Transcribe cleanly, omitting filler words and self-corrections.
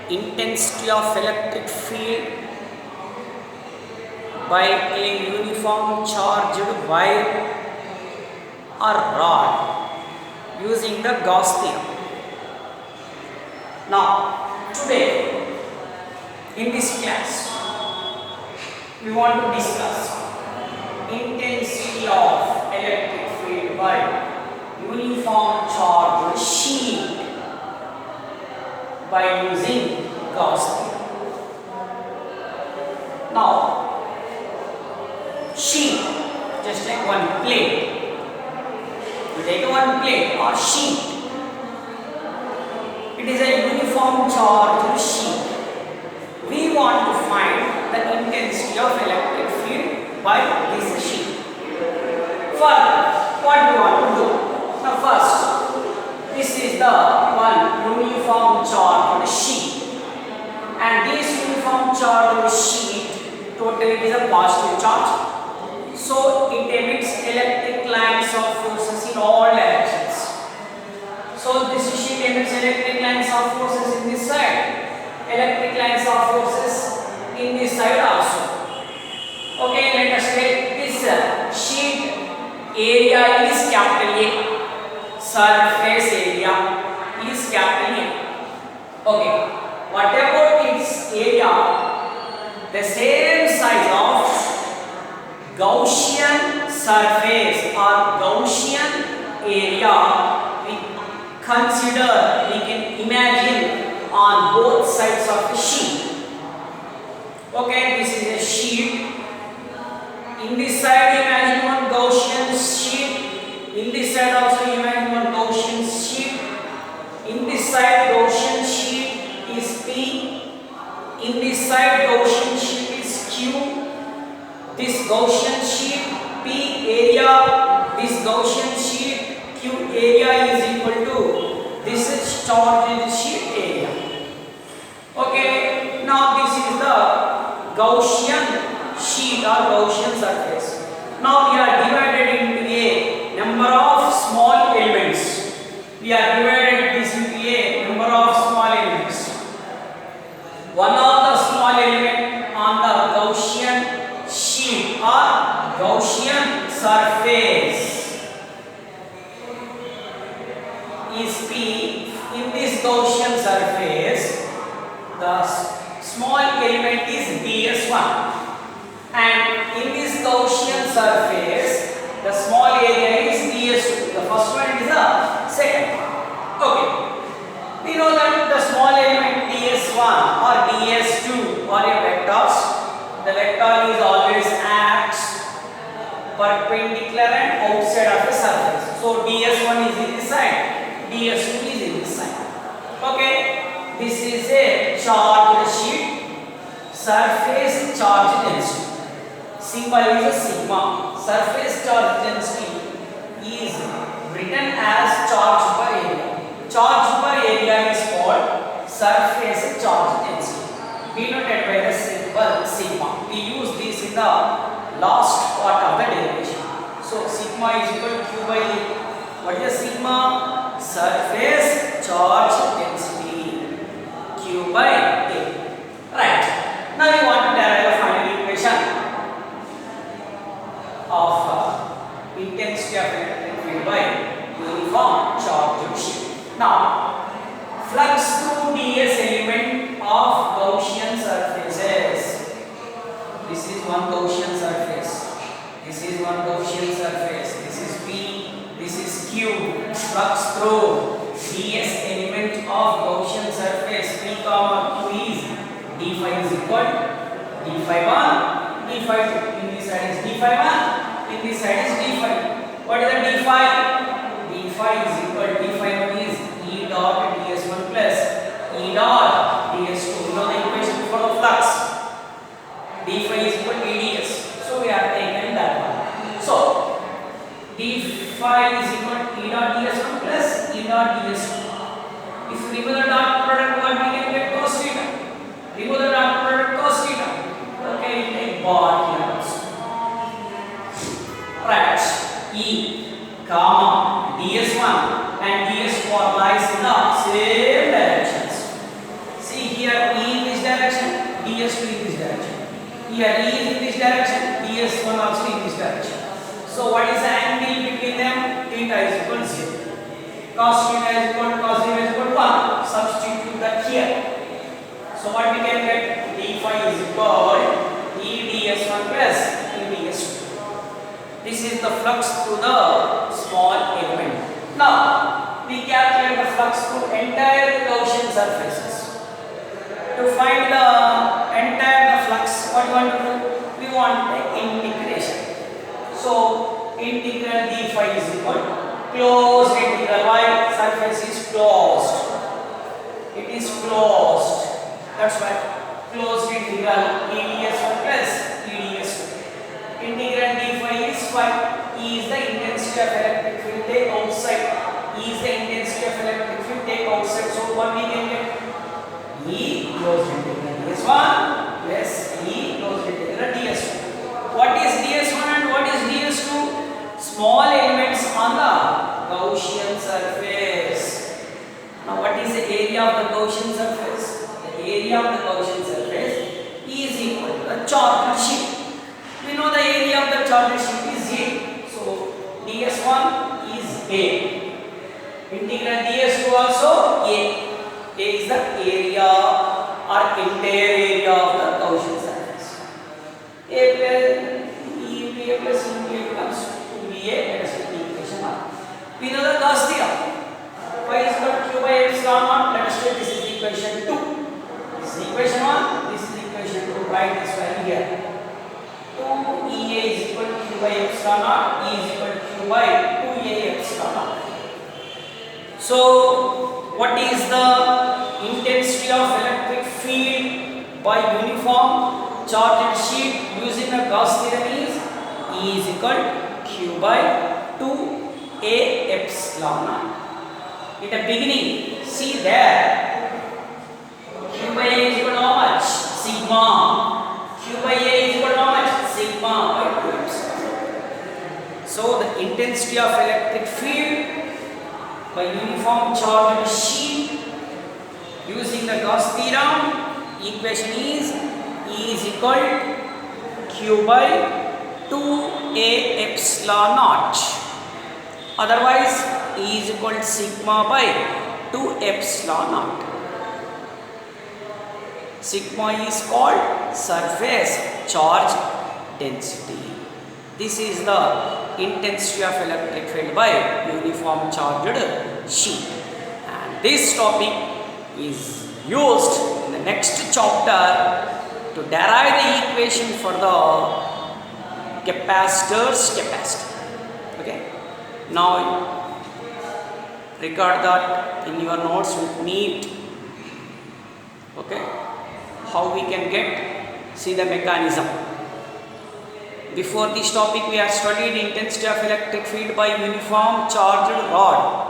intensity of electric field by a uniform charged wire or rod using the Gauss theorem. Now, today in this class, we want to discuss intensity of electric field by uniform charged sheet by using Gauss theorem. Now, sheet, just like one plate. You take one plate or sheet. It is a uniform charged sheet. We want to find the intensity of electric field by this sheet. Further, what we want to do? Now first, this is the one uniform charged sheet, and this uniform charged sheet totally is a positive charge. So it emits electric lines of forces in all directions. So this sheet emits electric lines of forces in this side, electric lines of forces in this side also. Okay, let us take this sheet. Area is capital A, surface area is capital A. Okay, what about its area? The same size of Gaussian surface or Gaussian area we consider, we can imagine on both sides of the sheet. Okay, this is a sheet. In this side imagine one Gaussian sheet. In this side also imagine one Gaussian sheet. In this side Gaussian sheet is P. In this side Gaussian sheet is Q. This Gaussian sheet P area, this Gaussian sheet Q area is equal to this is charged sheet area. Okay, now this is the Gaussian sheet or Gaussian surface. Now we are divided into a number of small elements. We are divided this into a number of small elements. One of the small element on the Gaussian sheet or Gaussian surface is P. In this Gaussian surface, the small element is ds1, and in this Gaussian surface, the small area is ds2. The first one is the second one. Okay. We know that the small element ds1 or ds2 are a vectors. The vector is always acts perpendicular and outside of the surface. So ds1 is in this side, ds2 is in this side. Okay, this is a charged sheet, surface charge density. Symbol is a sigma. Surface charge density is written as charge per area. Charge per area is called surface charge density, denoted by the symbol sigma. We use this in the last part of the derivation. So sigma is equal to Q by A. What is the sigma? Surface charge density, Q by A. Right. Now we want to derive the final equation of intensity of electric field by uniform charged sheet. Now, flux through ds element of Gaussian surfaces. This is one Gaussian surface. This is one Gaussian surface. This is P. This is Q. Flux through ds element of Gaussian surface P comma Q is d phi is equal d phi 1, d phi 2. In this side is d phi 1. In this side is d phi. What is the d phi? D phi is equal to d phi 1 is E dot ds1 plus E dot ds2. You know the equation for the flux. D phi is equal to ds. So we are taking that one. So d phi is equal to E dot ds1 plus E dot ds2. If you remove the dot product, what we can get cos theta. Remove the dot product, cos theta. Okay, we take bar here also. Right. E comma ds1 and ds4 lies in the same directions. See here DS2 in this direction. Here E is in this direction, DS1 also in this direction. So what is the angle between them? Theta is equal to 0. Cos theta is equal to cos theta is equal to 1. Substitute that here. So what we can get? D phi is equal to E ds1 plus E ds2. This is the flux through the small element. Now we calculate the flux through entire Gaussian surfaces. To find the entire flux, what we want to do? We want the integration. So integral d phi is equal to closed integral. Why? Surface is closed. It is closed. That's why closed integral E ds1 plus E ds2. Integral d phi is phi. E is the intensity of electric field take outside. E is the intensity of electric field take outside. So what we can get? E closed integral ds1 plus E closed integral ds2. What is ds1 and what is ds2? Small elements on the Gaussian surface. Now what is the area of the Gaussian surface? The area of the Gaussian surface is equal to the charged sheet. We know the area of the charged sheet is A. So ds1 is A. Integral ds2 also A. A is the area or entire area of the Gaussian surface. A plus E plus E becomes 2BA. Let us take the equation 1. We know the Gauss theorem. Y is equal to Q by epsilon naught. Let us take this is equation 2. This is equation 1. This is equation 2. Write this value here. 2EA is equal to Q by epsilon naught. E is equal to Q by 2A epsilon naught. So what is the intensity of electric field by uniform charged sheet using the Gauss theorem is E is equal to Q by 2A epsilon naught. In the beginning, see there, Q by A is equal to how much? Sigma. Q by A is equal to how much? Sigma by 2 epsilon. So the intensity of electric field by uniform charged sheet using the Gauss theorem, equation is E is equal to Q by 2A epsilon naught. Otherwise, E is equal to sigma by 2 epsilon naught. Sigma is called surface charge density. This is the intensity of electric field by uniform charged sheet. And this topic is used in the next chapter to derive the equation for the capacitor's capacity. Okay. Now record that in your notes with neat. Okay. How we can get, see the mechanism. Before this topic we have studied intensity of electric field by uniform charged rod.